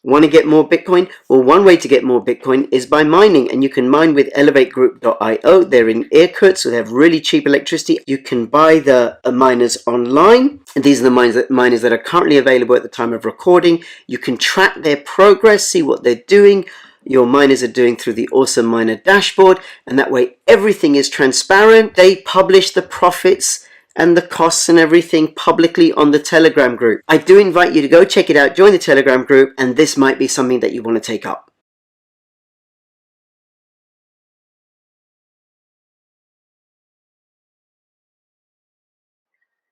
Want to get more Bitcoin? Well, one way to get more Bitcoin is by mining, and you can mine with elevategroup.io. They're in Irkut, so they have really cheap electricity. You can buy the miners online, and these are the miners that are currently available at the time of recording. You can track their progress, see what they're doing. Your miners are doing through the Awesome Miner dashboard, and that way everything is transparent. They publish the profits and the costs and everything publicly on the Telegram group. I do invite you to go check it out, join the Telegram group, and this might be something that you want to take up.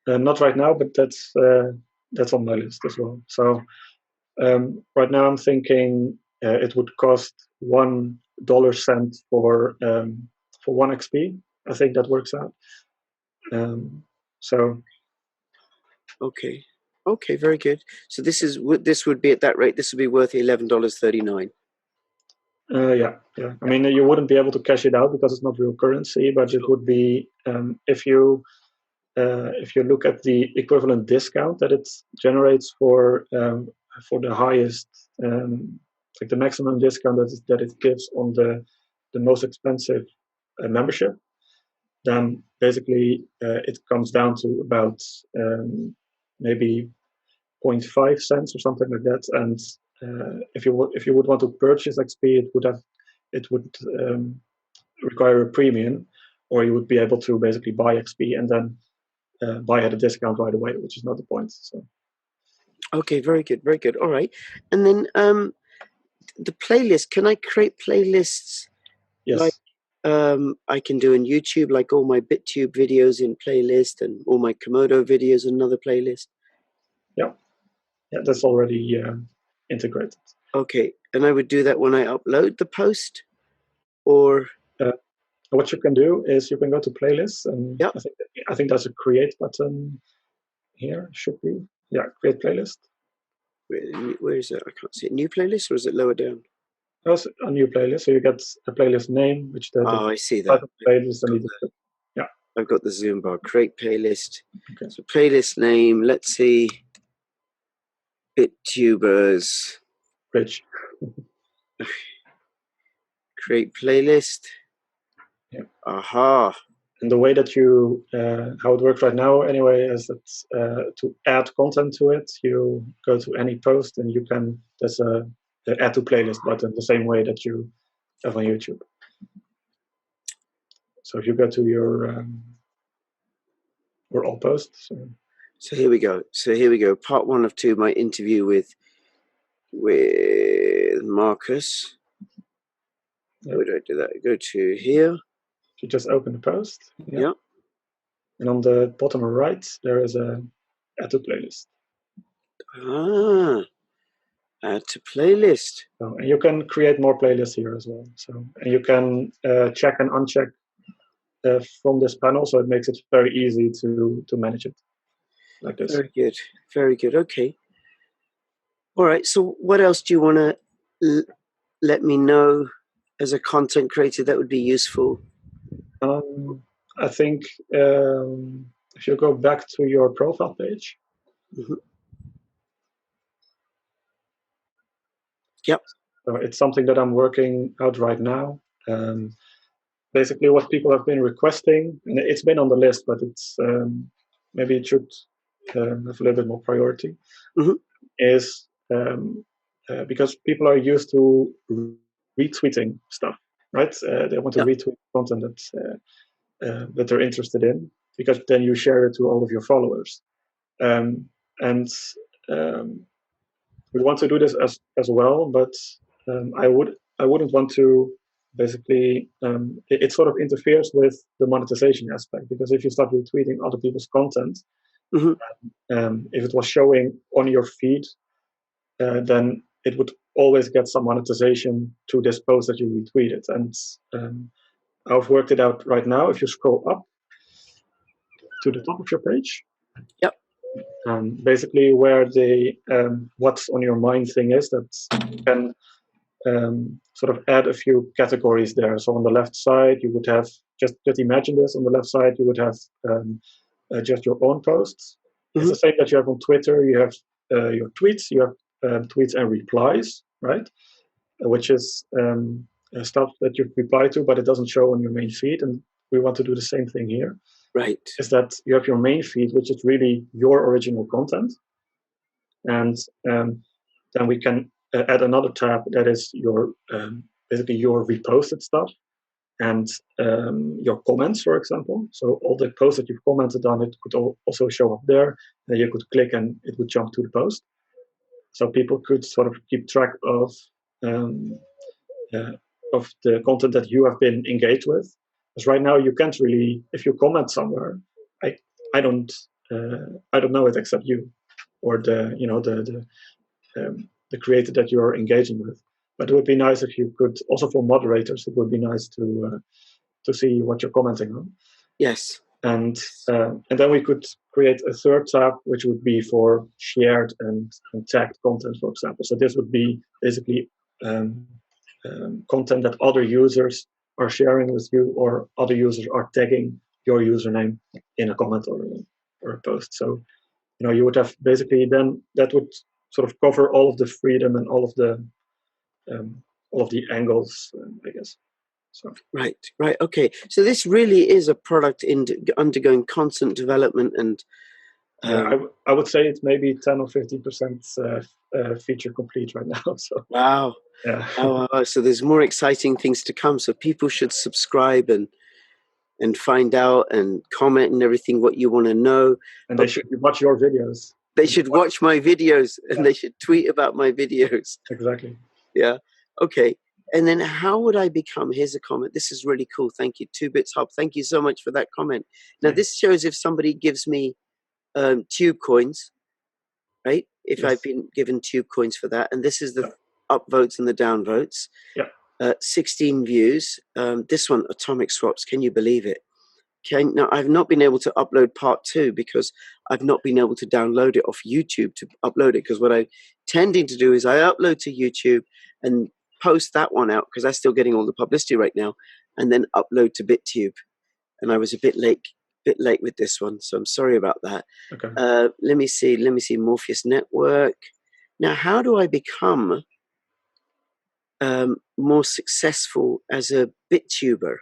Not right now, but that's on my list as well. So right now I'm thinking it would cost $1 for 1 XP. I think that works out. So Okay. Okay, very good. So this would be at that rate. This would be worth $11.39. yeah. I mean, you wouldn't be able to cash it out because it's not real currency, but it would be if you look at the equivalent discount that it generates for the highest, like the maximum discount that it gives on the most expensive membership, then basically it comes down to about maybe 0.5 cents or something like that. And if you would want to purchase XP, it would require a premium, or you would be able to basically buy XP and then buy at a discount right away, which is not the point. So Okay, very good, very good. All right, and then the playlist. Can I create playlists? yes, Like I can do on YouTube, like all my BitTube videos in playlist, and all my Komodo videos in another playlist. yeah, that's already integrated. Okay, and I would do that when I upload the post, or What you can do is you can go to playlists, and yeah. I think there's a create button here. Should be, yeah, create playlist. Where is it? I can't see it. New playlist, or is it lower down? There's a new playlist, so you get a playlist name, which the Oh, I see type that. of playlist and yeah. I've got the Zoom bar. Create playlist. Okay. So playlist name. Let's see. Bittubers. Bridge. Create playlist. Yeah. Aha. And the way that you how it works right now anyway is that to add content to it, you go to any post and you can there's a add to playlist button the same way that you have on YouTube. So if you go to your all posts. So here we go. Part 1 of 2, my interview with Marcus. How would I do that? Go to here. You just open the post. Yeah. And on the bottom right, there is a add to playlist. Ah, add to playlist. So, and you can create more playlists here as well. So, and you can check and uncheck from this panel, so it makes it very easy to manage it like this. Very good. Very good. Okay. All right. So what else do you want to let me know as a content creator that would be useful? I think if you go back to your profile page. Mm-hmm. Yep. So it's something that I'm working out right now. Basically, what people have been requesting, and it's been on the list, but it's maybe it should have a little bit more priority, mm-hmm. is because people are used to retweeting stuff, right? They want to retweet content that they're interested in, because then you share it to all of your followers. And we want to do this as well, but I wouldn't want to basically it sort of interferes with the monetization aspect, because if you start retweeting other people's content, mm-hmm. If it was showing on your feed, then it would always get some monetization to this post that you retweeted. And I've worked it out right now. If you scroll up to the top of your page, yep. Basically where the what's on your mind thing is, that you can sort of add a few categories there. So on the left side, you would have, just imagine this, on the left side you would have just your own posts. Mm-hmm. It's the same that you have on Twitter. You have your tweets, you have tweets and replies, right? Which is stuff that you reply to, but it doesn't show on your main feed. And we want to do the same thing here. Right. Is that you have your main feed, which is really your original content, and then we can add another tab that is your basically your reposted stuff and your comments, for example. So all the posts that you've commented on, it could also show up there. And you could click and it would jump to the post. So people could sort of keep track um, of the content that you have been engaged with. Because right now you can't really, if you comment somewhere, I don't know it except you or the creator that you're engaging with. But it would be nice if you could also, for moderators, it would be nice to see what you're commenting on. Yes. And then we could create a third tab, which would be for shared and tagged content, for example. So this would be basically content that other users are sharing with you, or other users are tagging your username in a comment or a post. So you would have basically, then that would sort of cover all of the freedom and all of the angles, I guess. So. Right. Okay. So this really is a product undergoing constant development, and I would say it's maybe 10 or 50% feature complete right now. So wow. yeah. Oh, so there's more exciting things to come. So people should subscribe and find out and comment and everything what you want to know. And they should watch your videos. They should watch my videos, and they should tweet about my videos. Exactly. Yeah. Okay. And then how would I become? Here's a comment. This is really cool. Thank you. 2bits Hub. Thank you so much for that comment. Now, this shows if somebody gives me Tube coins, right? If I've been given Tube coins for that. And this is the upvotes and the downvotes. Yeah. 16 views. This one, Atomic Swaps. Can you believe it? Now, I've not been able to upload part 2 because I've not been able to download it off YouTube to upload it. Because what I'm tending to do is I upload to YouTube and post that one out because I'm still getting all the publicity right now, and then upload to BitTube. And I was a bit late with this one, so I'm sorry about that. Okay. Let me see Morpheus Network. Now, how do I become more successful as a BitTuber?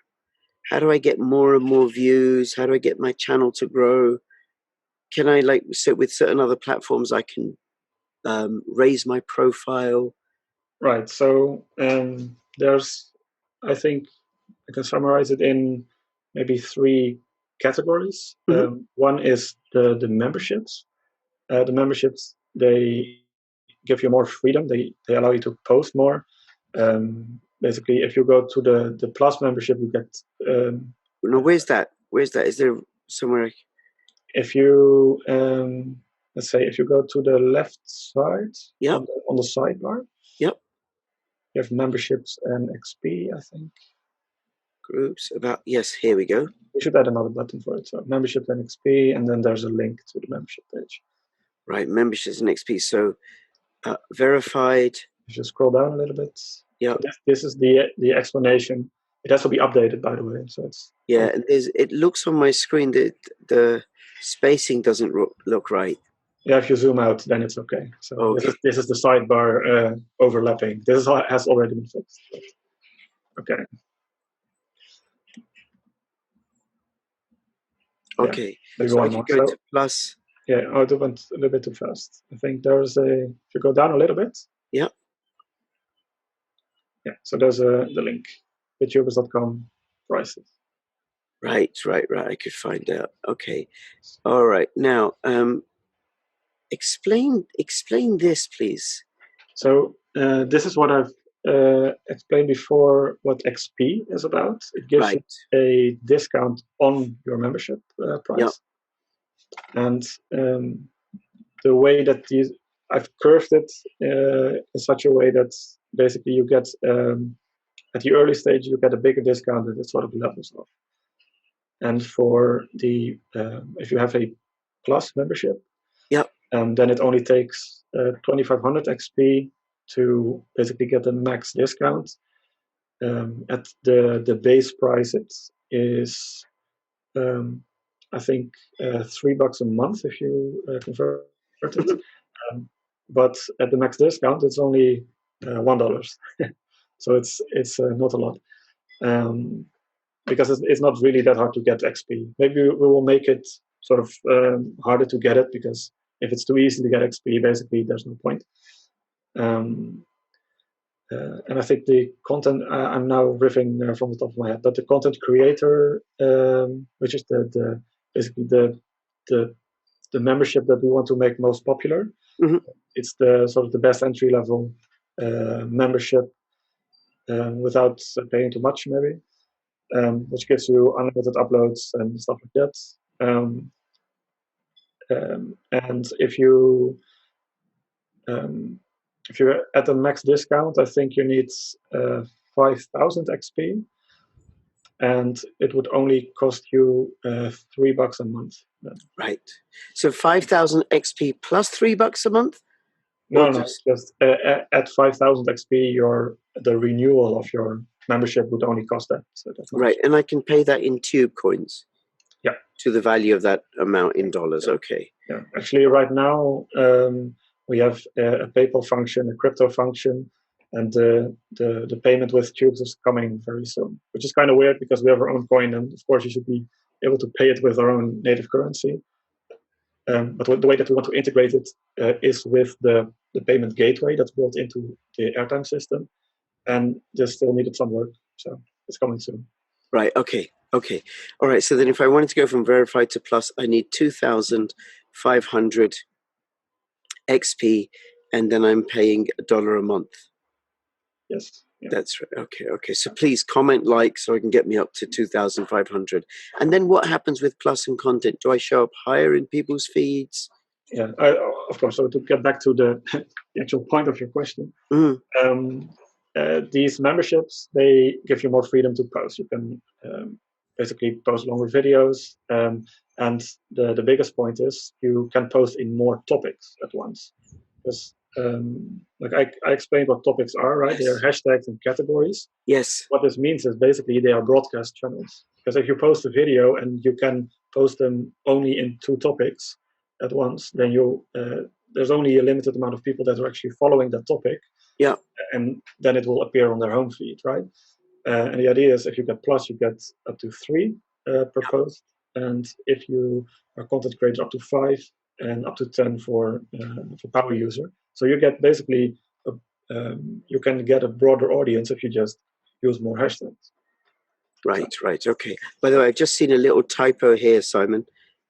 How do I get more and more views? How do I get my channel to grow? Can I, with certain other platforms, I can raise my profile? Right. So there's, I think I can summarize it in maybe 3 categories. Mm-hmm. One is the memberships. The memberships, they give you more freedom. They allow you to post more. Basically, if you go to the Plus membership, you get. No, where's that? Is there somewhere? If you let's say if you go to the left side, yep. on the sidebar, yep, you have memberships and XP, I think. Groups about, yes, here we go. We should add another button for it. So membership and XP, and then there's a link to the membership page. Right, memberships and XP. So verified. If you scroll down a little bit. Yeah. So this is the explanation. It has to be updated, by the way. So it's it looks on my screen that the spacing doesn't look right. Yeah, if you zoom out, then it's okay. So this is the sidebar overlapping. This has already been fixed. Okay. Okay. Yeah, so if you go to Plus. Yeah, I went a little bit too fast. I think there's if you go down a little bit. Yeah. Yeah, so there's the link, bittubers.com prices. Right. I could find out. Okay. All right. Now, explain this, please. So this is what I've explained before, what XP is about. It gives you a discount on your membership price. Yep. And the way that I've curved it in such a way that basically you get, at the early stage, you get a bigger discount and it sort of levels off. And for the, if you have a Plus membership, then it only takes 2500 XP to basically get the max discount. At the base price, it is I think $3 a month if you convert it. but at the max discount, it's only $1. So it's not a lot, because it's not really that hard to get XP. Maybe we will make it sort of harder to get it, because if it's too easy to get XP, basically there's no point. And I think the content, I'm now riffing from the top of my head, but the content creator, which is basically the membership that we want to make most popular. Mm-hmm. It's the sort of the best entry level membership without paying too much, maybe, which gives you unlimited uploads and stuff like that. And if you're at the max discount, I think you need 5,000 XP, and it would only cost you $3 a month. Right. So 5,000 XP plus $3 a month? No, just at 5,000 XP, the renewal of your membership would only cost that. So that's right, and I can pay that in Tube coins. Yeah. To the value of that amount in dollars. Yeah. Okay. Yeah. Actually, right now we have a PayPal function, a crypto function, and the payment with Tubes is coming very soon, which is kind of weird because we have our own coin, and of course you should be able to pay it with our own native currency. But the way that we want to integrate it is with the payment gateway that's built into the airtime system, and this still needed some work, so it's coming soon. Right. Okay. All right. So then, if I wanted to go from verified to plus, I need 2,500 XP, and then I'm paying $1 a month. Yes. Yeah. That's right. Okay. So please comment, like, so I can get me up to 2,500. And then what happens with plus and content? Do I show up higher in people's feeds? Yeah, of course. So to get back to the actual point of your question, these memberships, they give you more freedom to post. You can basically post longer videos, and the biggest point is you can post in more topics at once. Because like I explained what topics are, right? Yes. They are hashtags and categories. Yes. What this means is basically they are broadcast channels. Because if you post a video and you can post them only in 2 topics at once, then there's only a limited amount of people that are actually following that topic. Yeah. And then it will appear on their home feed, right? And the idea is if you get plus, you get up to 3 per post. And if you are content creator, up to 5, and up to 10 for power user. So you get basically, you can get a broader audience if you just use more hashtags. Right. Okay. By the way, I've just seen a little typo here, Simon.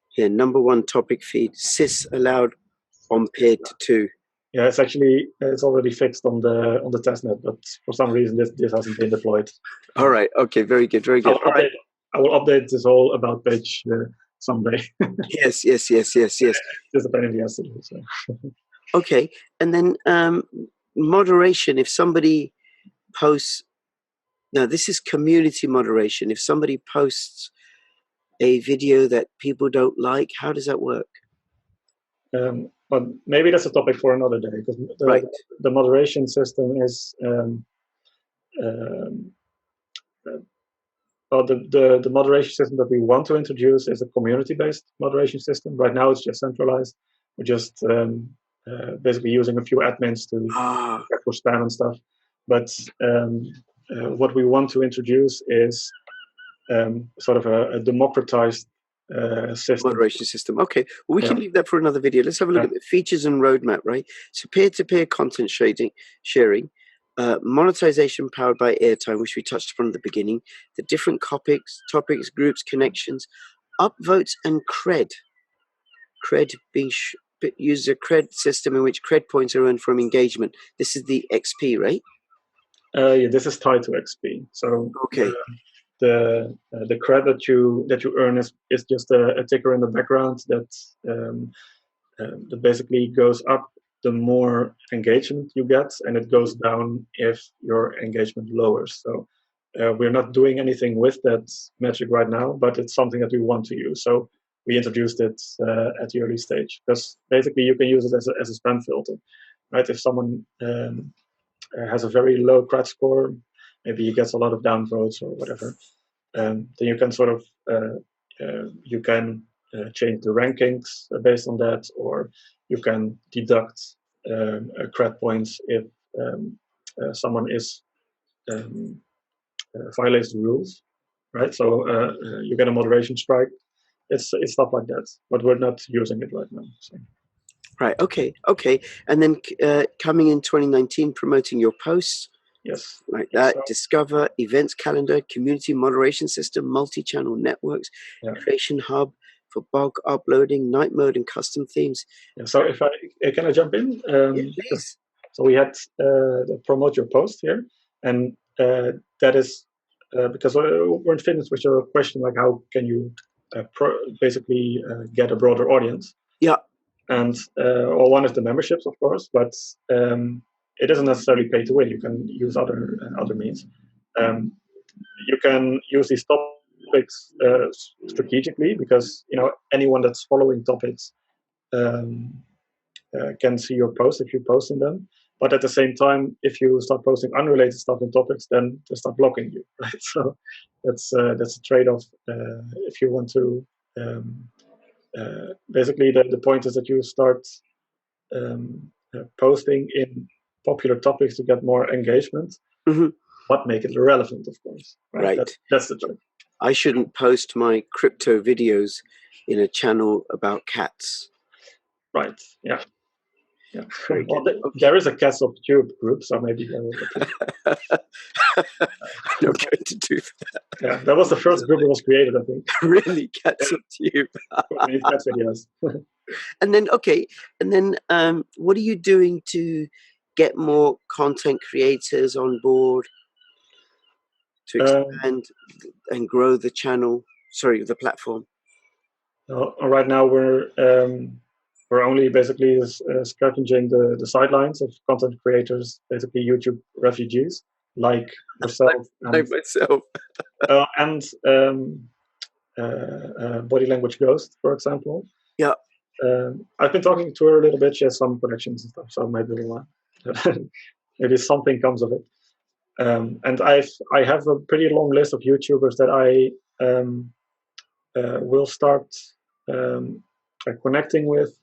Here, number 1 topic feed, cis allowed on peer to 2. Yeah, it's already fixed on the testnet, but for some reason this hasn't been deployed. All right. Okay. Very good. I will update this whole about page someday. Yes. Just a pain in the ass to do. So. Okay, and then moderation. If somebody posts, now this is community moderation. If somebody posts a video that people don't like, how does that work? But maybe that's a topic for another day, because the moderation system is the moderation system that we want to introduce is a community-based moderation system. Right now, it's just centralized. We're just basically using a few admins to check for spam and stuff. But what we want to introduce is sort of a democratized system. Moderation system. Okay, well, we can leave that for another video. Let's have a look at the features and roadmap, right? So peer-to-peer content sharing, monetization powered by airtime, which we touched upon at the beginning, the different topics, groups, connections, upvotes, and cred. Cred being uses a cred system in which cred points are earned from engagement. This is the XP, right? Yeah, this is tied to XP. So okay. The cred that you earn is just a ticker in the background that basically goes up the more engagement you get, and it goes down if your engagement lowers. So we're not doing anything with that metric right now, but it's something that we want to use. So we introduced it at the early stage, because basically you can use it as a spam filter, right? If someone has a very low cred score, maybe he gets a lot of downvotes or whatever, then you can sort of change the rankings based on that, or you can deduct cred points if someone is violates the rules, right? So you get a moderation strike. It's stuff like that, but we're not using it right now. So. Right. Okay. And then coming in 2019, promoting your posts. Yes. Like that. So, Discover, events calendar, community moderation system, multi-channel networks, creation hub for bulk uploading, night mode, and custom themes. Yeah, so if I can I jump in? Please. So we had the promote your post here, and that is because we're in fitness with your question, like how can you basically get a broader audience? Yeah. And well, one is the memberships, of course, but it isn't necessarily pay to win. You can use other means. You can use these topics strategically because anyone that's following topics can see your posts if you post in them. But at the same time, if you start posting unrelated stuff in topics, then they start blocking you, right? So that's a trade-off if you want to. Basically, the point is that you start posting in popular topics to get more engagement, but make it relevant, of course. Right. That's the trick. I shouldn't post my crypto videos in a channel about cats. Right. Yeah. Yeah. Well, there is a Cats of Tube group, so maybe I will. I'm not going to do that. Yeah, that was the first group that was created, I think. Really, Cats of Tube. Cats videos. And then, what are you doing to get more content creators on board to expand and grow the channel? Sorry, the platform. Right now, we're only basically scavenging the sidelines of content creators, basically YouTube refugees like yourself, and Body Language Ghost, for example. Yeah. I've been talking to her a little bit. She has some connections and stuff, so maybe maybe something comes of it. And I have a pretty long list of YouTubers that I will start connecting with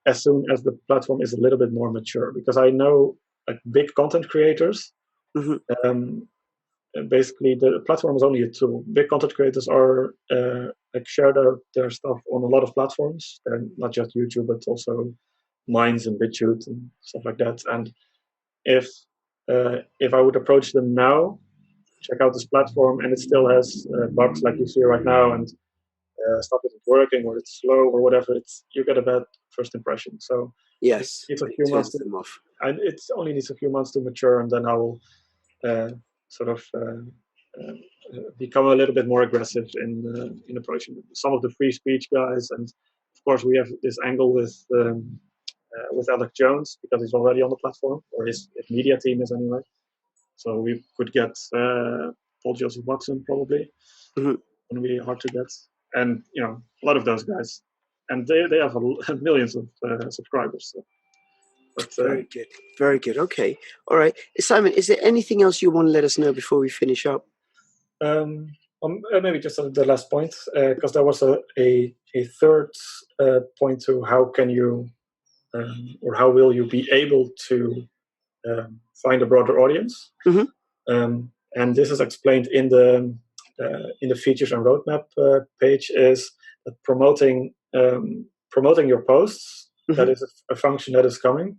as soon as the platform is a little bit more mature, because I know big content creators. Basically, the platform is only a tool. Big content creators are share their stuff on a lot of platforms. They're not just YouTube, but also Minds and BitChute and stuff like that. And if I would approach them now, check out this platform, and it still has bugs like you see right now, and stuff isn't working or it's slow or whatever, you get a bad first impression. So yes, it's a few months them off. And it only needs a few months to mature, and then I will sort of become a little bit more aggressive in approaching some of the free speech guys. And of course, we have this angle with Alex Jones, because he's already on the platform, or his media team is anyway. So we could get Paul Joseph Watson probably. Wouldn't be hard to get. And a lot of those guys, and they have millions of subscribers. So. But, very good. Okay, all right, Simon. Is there anything else you want to let us know before we finish up? Maybe just the last point, because there was a third point to how can you or how will you be able to find a broader audience. And this is explained in the features and roadmap page, is that promoting your posts. That is a function that is coming,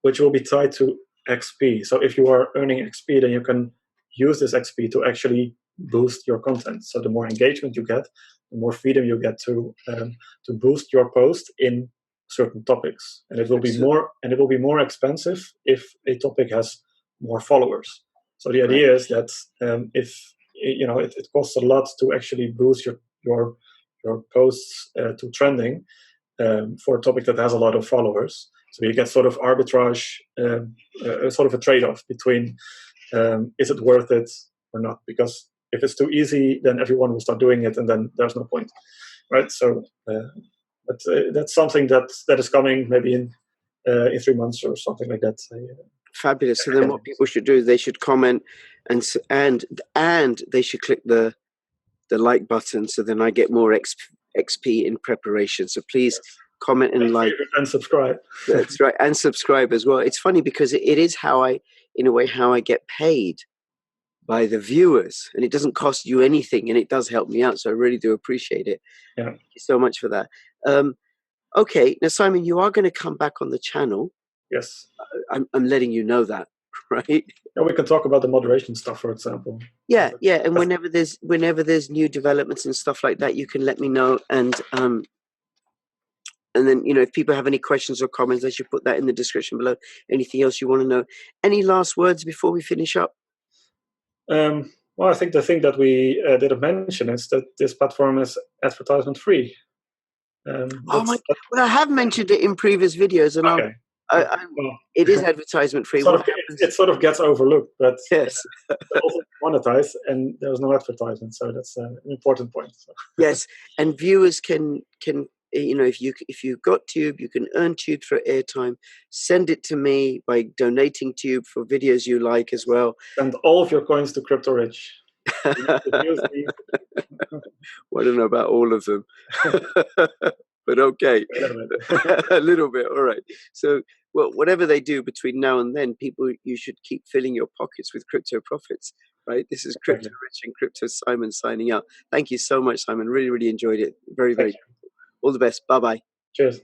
which will be tied to XP. So if you are earning XP, then you can use this XP to actually boost your content. So the more engagement you get, the more freedom you get to boost your post in certain topics. And it will be more expensive if a topic has more followers. So the idea is that if it costs a lot to actually boost your posts to trending for a topic that has a lot of followers. So you get sort of arbitrage, sort of a trade-off between is it worth it or not? Because if it's too easy, then everyone will start doing it, and then there's no point, right? So that's something that is coming maybe in 3 months or something like that. Fabulous. So then, what people should do is they should comment and they should click the like button. So then I get more XP in preparation. So please comment and like. And subscribe. That's right, and subscribe as well. It's funny because it is how I, in a way, how I get paid by the viewers, and it doesn't cost you anything, and it does help me out. So I really do appreciate it. Yeah. Thank you so much for that. Okay, now Simon, you are going to come back on the channel. Yes. I'm letting you know that, right? Yeah, we can talk about the moderation stuff, for example. Yeah, and whenever there's new developments and stuff like that, you can let me know. And then, if people have any questions or comments, they should put that in the description below. Anything else you want to know? Any last words before we finish up? Well, I think the thing that we didn't mention is that this platform is advertisement free. Well, I have mentioned it in previous videos, and okay. It is advertisement free. It sort of gets overlooked, but yes, also monetized, and there's no advertisement, so that's an important point. So. Yes, and viewers can if you've got Tube, you can earn Tube through airtime. Send it to me by donating Tube for videos you like as well. Send all of your coins to Crypto Rich. Well, I don't know about all of them, but okay, a little bit. All right. So, well, whatever they do between now and then, you should keep filling your pockets with crypto profits. Right. This is Crypto Rich and Crypto Simon signing out. Thank you so much, Simon. Really, really enjoyed it. Very, very. All the best. Bye-bye. Cheers.